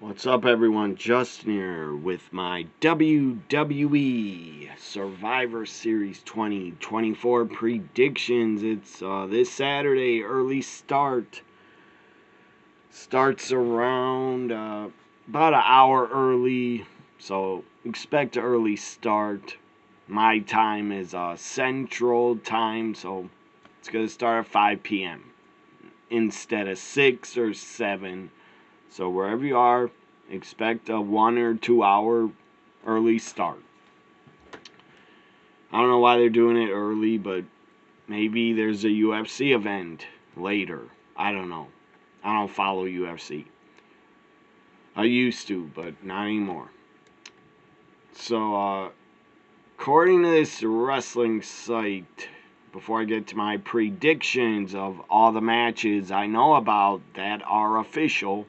What's up, everyone? Justin here with my WWE Survivor Series 2024 predictions. It's this Saturday, early start. Starts around about an hour early, so expect an early start. My time is Central Time, so it's going to start at 5 p.m. instead of 6 or 7. So wherever you are, expect a 1 or 2 hour early start. I don't know why they're doing it early, but maybe there's a UFC event later. I don't know. I don't follow UFC. I used to, but not anymore. So, according to this wrestling site, before I get to my predictions of all the matches I know about that are official,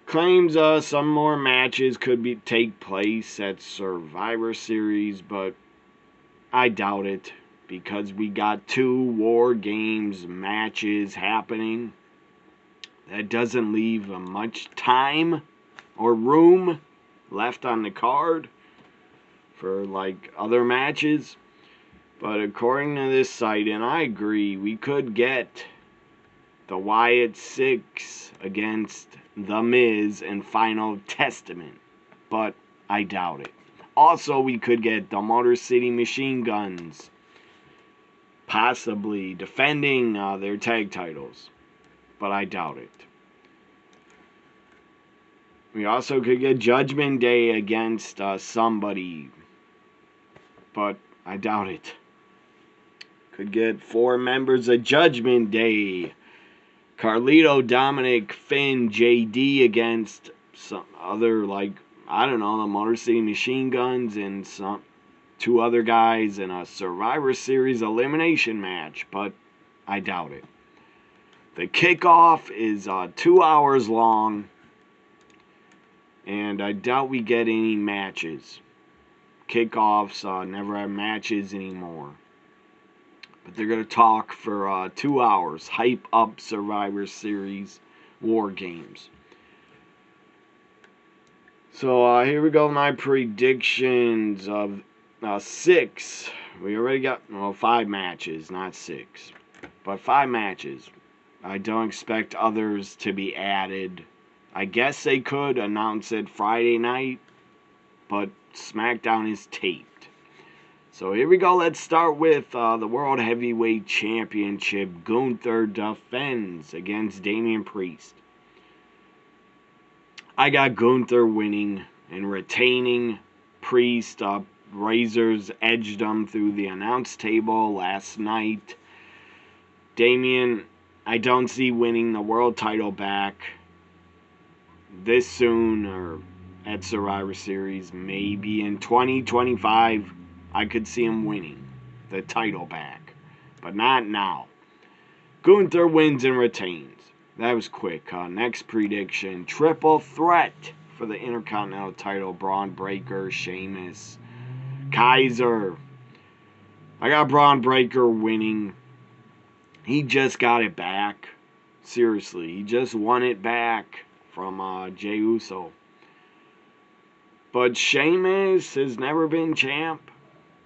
claims some more matches could take place at Survivor Series, but I doubt it because we got 2 War Games matches happening. That doesn't leave much time or room left on the card for like other matches. But according to this site, and I agree, we could get the Wyatt 6 against The Miz and Final Testament, but I doubt it. Also, we could get the Motor City Machine Guns possibly defending their tag titles, but I doubt it. We also could get Judgment Day against somebody, but I doubt it. Could get 4 members of Judgment Day. Carlito, Dominic, Finn, JD against some other, like, I don't know, the Motor City Machine Guns and some 2 other guys in a Survivor Series elimination match, but I doubt it. The kickoff is 2 hours long, and I doubt we get any matches. Kickoffs never have matches anymore. But they're going to talk for 2 hours. Hype up Survivor Series War Games. So here we go. My predictions of 6. We already got 5 matches, not 6. But 5 matches. I don't expect others to be added. I guess they could announce it Friday night. But SmackDown is taped. So here we go. Let's start with the World Heavyweight Championship. Gunther defends against Damian Priest. I got Gunther winning and retaining. Priest, Razors edged him through the announce table last night. Damian, I don't see winning the world title back this soon or at Survivor Series. Maybe in 2025. I could see him winning the title back, but not now. Gunther wins and retains. That was quick. Next prediction, triple threat for the Intercontinental title. Braun Breaker, Sheamus, Kaiser. I got Braun Breaker winning. He just got it back. Seriously, he just won it back from Jey Uso. But Sheamus has never been champ.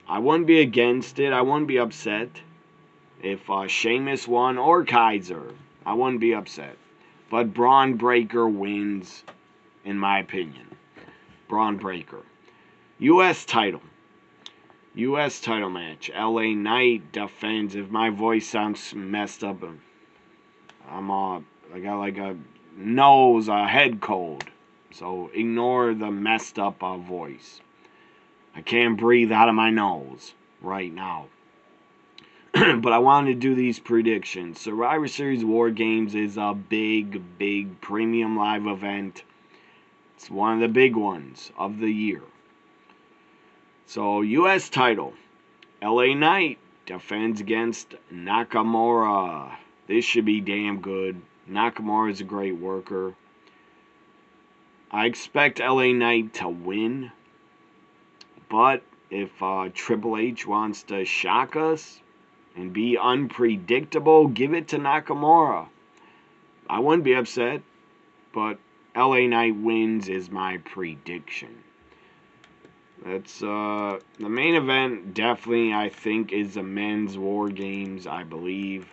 I wouldn't be against it. I wouldn't be upset if Sheamus won or Kaiser. I wouldn't be upset. But Braun Breaker wins, in my opinion. Braun Breaker. U.S. title. U.S. title match. LA Knight defends. If my voice sounds messed up, I got like a nose, a head cold. So ignore the messed up voice. I can't breathe out of my nose right now. But I wanted to do these predictions. Survivor Series War Games is a big, big premium live event. It's one of the big ones of the year. So, U.S. title. LA Knight defends against Nakamura. This should be damn good. Nakamura is a great worker. I expect LA Knight to win. But if Triple H wants to shock us and be unpredictable, give it to Nakamura. I wouldn't be upset. but LA Knight wins is my prediction. That's the main event. Definitely, I think, is the men's War Games, I believe.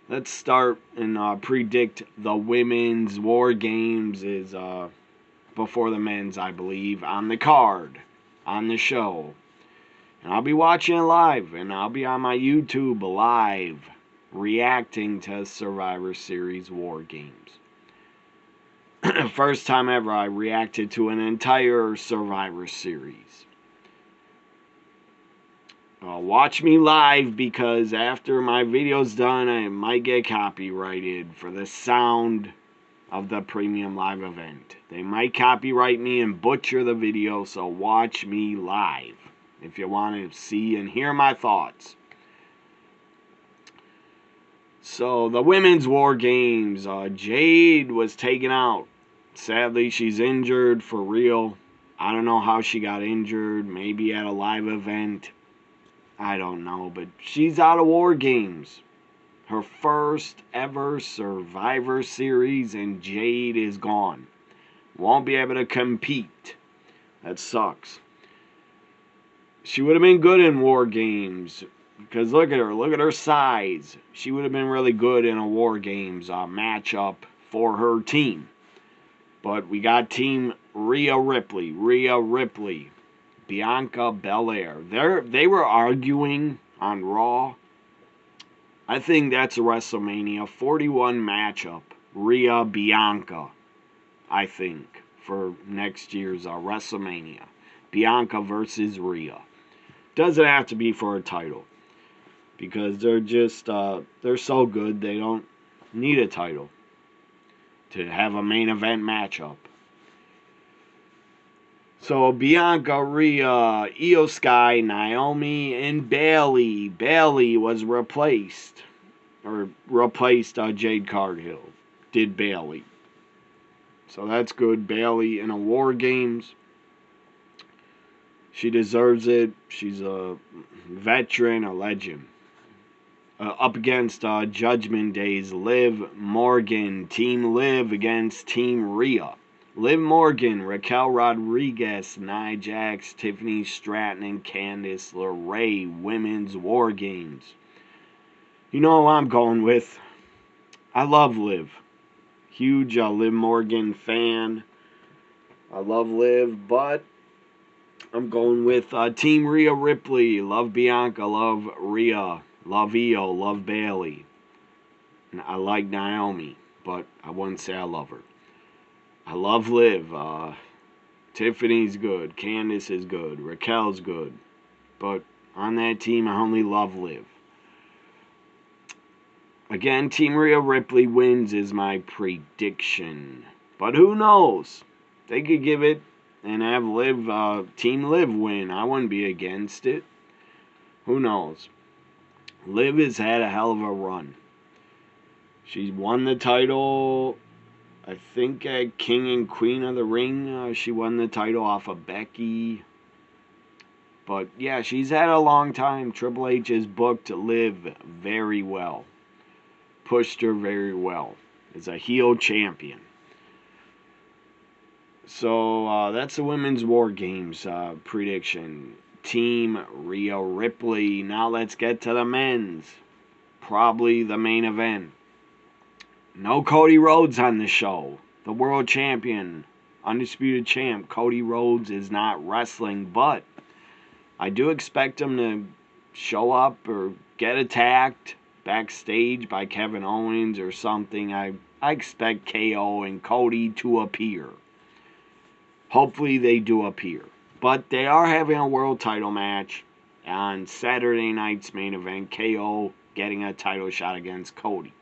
Let's start and predict the women's War Games is before the men's, I believe, on the card, on the show. And I'll be watching it live, and I'll be on my YouTube live reacting to Survivor Series War Games. First time ever I reacted to an entire Survivor Series. Watch me live, because after my video's done, I might get copyrighted for the sound of the premium live event. They might copyright me and butcher the video, so watch me live if you want to see and hear my thoughts. So, the women's War Games. Jade was taken out. Sadly, she's injured for real. I don't know how she got injured. Maybe at a live event. I don't know. But she's out of War Games. Her first ever Survivor Series, and Jade is gone. Won't be able to compete. That sucks. She would have been good in War Games, because look at her size. She would have been really good in a War Games matchup for her team. But we got Team Rhea Ripley, Bianca Belair. They were arguing on Raw. I think that's a WrestleMania 41 matchup, Rhea Bianca, I think, for next year's WrestleMania. Bianca versus Rhea. Doesn't have to be for a title, because they're just they're so good they don't need a title to have a main event matchup. So Bianca, Rhea, Io Sky, Naomi, and Bayley. Bayley was replaced Jade Cargill. Did Bayley. So that's good. Bayley in a War Games. She deserves it. She's a veteran, a legend. Up against Judgment Day's Liv Morgan. Team Liv against Team Rhea. Liv Morgan, Raquel Rodriguez, Nia Jax, Tiffany Stratton, and Candice LeRae. Women's War Games. You know who I'm going with. I love Liv. Huge Liv Morgan fan. I love Liv, but I'm going with Team Rhea Ripley. Love Bianca, love Rhea, love Io, love Bayley. And I like Naomi, but I wouldn't say I love her. I love Liv. Tiffany's good. Candice is good. Raquel's good. But on that team, I only love Liv. Again, Team Rhea Ripley wins is my prediction. But who knows? They could give it and have Team Liv win. I wouldn't be against it. Who knows? Liv has had a hell of a run. She's won the title, I think, at King and Queen of the Ring. She won the title off of Becky. But yeah, she's had a long time. Triple H has booked Liv very well. Pushed her very well. As a heel champion. So that's the Women's War Games prediction. Team Rhea Ripley. Now let's get to the men's. Probably the main event. No Cody Rhodes on the show. The world champion, undisputed champ, Cody Rhodes is not wrestling, but I do expect him to show up or get attacked backstage by Kevin Owens or something. I expect KO and Cody to appear. Hopefully they do appear. But they are having a world title match on Saturday night's main event. KO getting a title shot against Cody.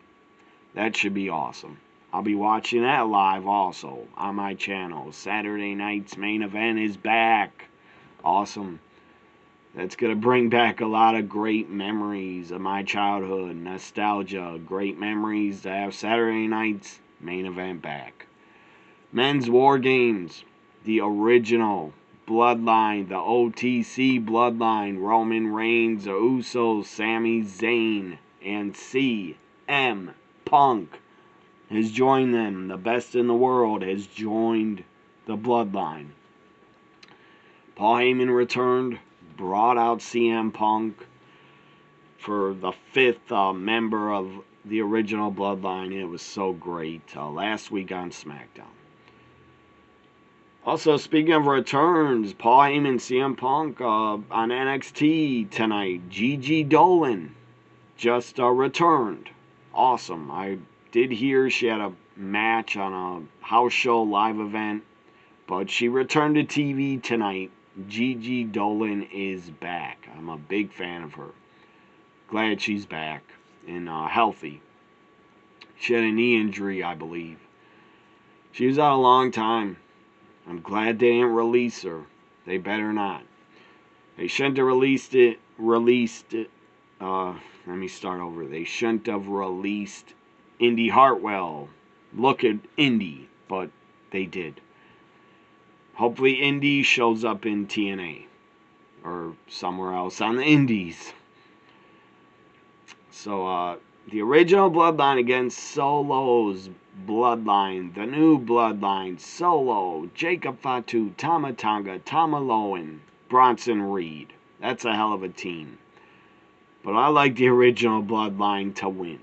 That should be awesome. I'll be watching that live also on my channel. Saturday night's main event is back. Awesome. That's going to bring back a lot of great memories of my childhood. Nostalgia. Great memories to have Saturday night's main event back. Men's War Games. The original Bloodline. The OTC Bloodline. Roman Reigns, the Usos, Sami Zayn, and CM Punk has joined them. The best in the world has joined the bloodline. Paul Heyman returned, brought out CM Punk for the 5th member of the original bloodline. It was so great last week on SmackDown. Also, speaking of returns, Paul Heyman, CM Punk on NXT tonight. Gigi Dolan just returned. Awesome. I did hear she had a match on a house show live event, but she returned to TV tonight. Gigi Dolan is back. I'm a big fan of her. Glad she's back and healthy. She had a knee injury, I believe. She was out a long time. I'm glad they didn't release her. They better not. They shouldn't have released it. Let me start over. They shouldn't have released Indy Hartwell. Look at Indy, but they did. Hopefully Indy shows up in TNA or somewhere else on the Indies. So, the original Bloodline against Solo's Bloodline. The new Bloodline. Solo, Jacob Fatu, Tama Tonga, Tama Lohan, Bronson Reed. That's a hell of a team. But I like the original Bloodline to win.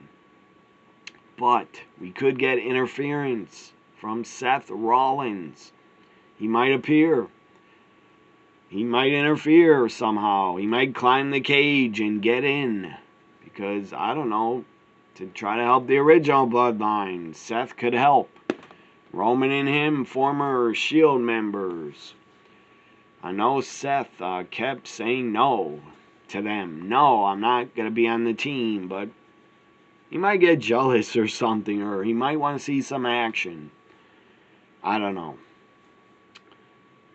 But we could get interference from Seth Rollins. He might appear. He might interfere somehow. He might climb the cage and get in. Because, I don't know, to try to help the original Bloodline. Seth could help. Roman and him, former Shield members. I know Seth kept saying no to them. No, I'm not going to be on the team. But he might get jealous or something. Or he might want to see some action. I don't know.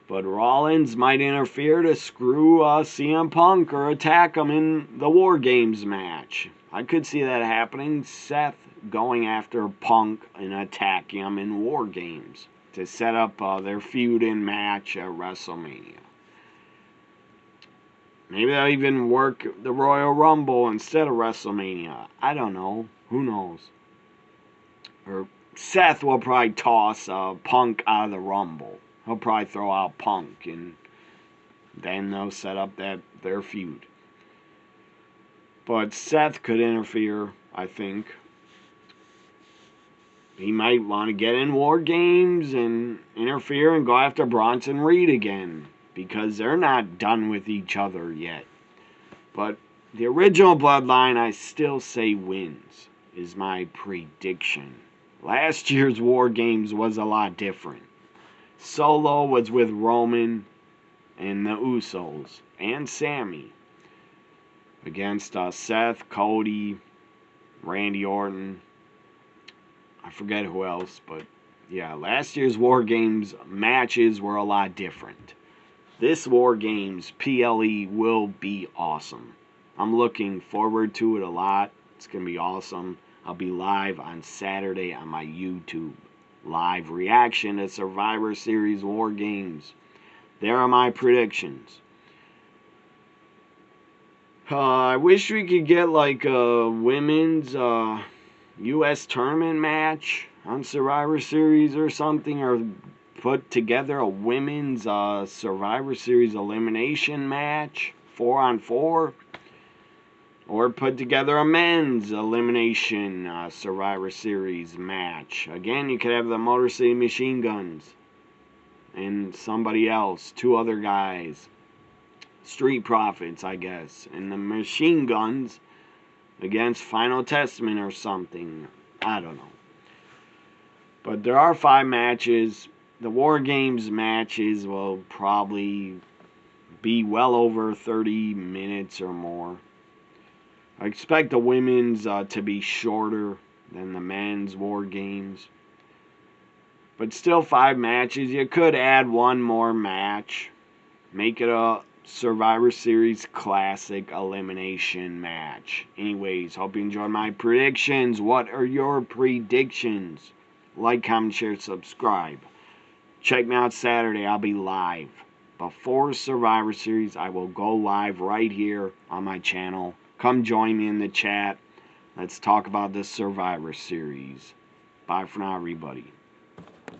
But Rollins might interfere to screw CM Punk or attack him in the War Games match. I could see that happening. Seth going after Punk and attacking him in War Games to set up their feud and match at WrestleMania. Maybe they'll even work the Royal Rumble instead of WrestleMania. I don't know. Who knows? Or Seth will probably toss Punk out of the Rumble. He'll probably throw out Punk, and then they'll set up their feud. But Seth could interfere, I think. He might want to get in War Games and interfere and go after Bronson Reed again, because they're not done with each other yet. But the original Bloodline, I still say wins, is my prediction. Last year's War Games was a lot different. Solo was with Roman and the Usos and Sammy against Seth, Cody, Randy Orton. I forget who else, but yeah, last year's War Games matches were a lot different. This War Games PLE will be awesome. I'm looking forward to it a lot. It's going to be awesome. I'll be live on Saturday on my YouTube. Live reaction to Survivor Series War Games. There are my predictions. I wish we could get like a women's U.S. tournament match on Survivor Series or something, or put together a women's Survivor Series elimination match, 4-on-4. Or put together a men's elimination Survivor Series match. Again, you could have the Motor City Machine Guns and somebody else, 2 other guys. Street Profits, I guess. And the Machine Guns against Final Testament or something. I don't know. But there are 5 matches. The War Games matches will probably be well over 30 minutes or more. I expect the women's to be shorter than the men's War Games. But still 5 matches. You could add 1 more match. Make it a Survivor Series Classic elimination match. Anyways, hope you enjoyed my predictions. What are your predictions? Like, comment, share, subscribe. Check me out Saturday. I'll be live. Before Survivor Series, I will go live right here on my channel. Come join me in the chat. Let's talk about the Survivor Series. Bye for now, everybody.